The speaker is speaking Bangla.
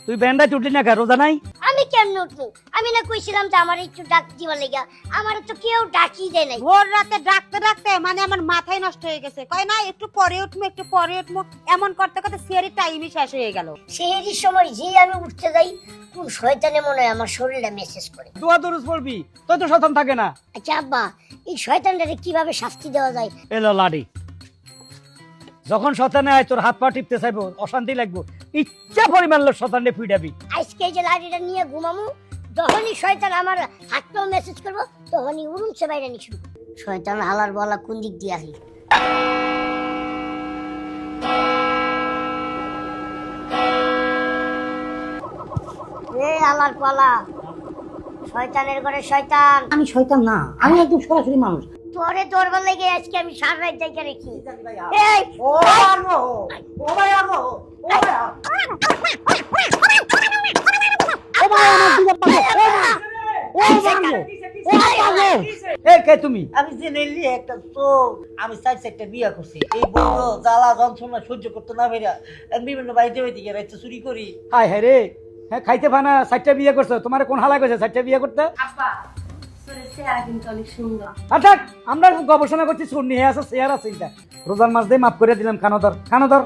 তুই ব্যান্ডায় উঠলি না কে? রোজা নাই? আমি কেমনে উঠবো? আমি না কইছিলাম যে আমার একটু ডাক দিবার লেগা, আমার তো কেউ ডাকি দেয় নাই। ভোর রাতে ডাকতে ডাকতে মানে আমার মাথায় নষ্ট হয়ে গেছে। কয় না একটু পরে উঠবো একটু পরে উঠবো, এমন করতে করতে সিয়ারি টাইমই শেষ হয়ে গেল। সেই সময় যে আমি উঠতে যাই, কোন শয়তানে মনে হয় আমার শরীরটা মেসেজ করে। দোয়া দরুদ পড়বি, তোর তো শয়তান থাকে না। আচ্ছা আব্বা, এই শয়তানটাকে কিভাবে শাস্তি দেওয়া যায়? এলো লাডি, যখন শয়তানে আয় তোর হাত পা টিপতে চাইবো, অশান্তি লাগবো, ইচ্ছা পরিমাণ লোক শয়তানে পিটাবি। আজকে যে লাঠিটা নিয়ে ঘুমামু, যখনই শয়তান আমার হাতটাও মেসেজ করবো, তখনই উড়ুমছে বাইরে নিয়ে শুরু। শয়তান হালার বলা কোন দিক দিয়ে আসি? এ হালার পালা, শয়তানের ঘরে শয়তান। আমি শয়তান না, আমি একদম সরাসরি মানুষ। তোরে দরবার লেগে আজকে আমি সারা রাত জায়গা রেখি। এই ও আনো, ও ভাই আনো, ও ভাই আনো। ও ভাই আমার দিকে পাবে, ও ভাঙো, ও ভাঙো। এ কে তুমি? আমি জেনেলি একটা চোখ, আমি সাইড সাইডটা বিয়া করছি। এই বড় জ্বালা যন্ত্রণা সহ্য করতে না পেরে বিভিন্ন বাড়িতে বাড়িতে গিয়ে রাইতে চুরি করি। হায় হায় রে, হ্যাঁ খাইতে পানা 60টা বিয়ে করছো, তোমার কোন হালা কইছে 60টা বিয়ে করতে? আব্বা তোর চেহারা কিন্তু অনেক সুন্দর। আচ্ছা আমরা গবেষণা করছি, শুননি হে আছে চেয়ার আছে। রোজার মাস দিয়ে মাফ করে দিলাম, খানোদর খানোদর।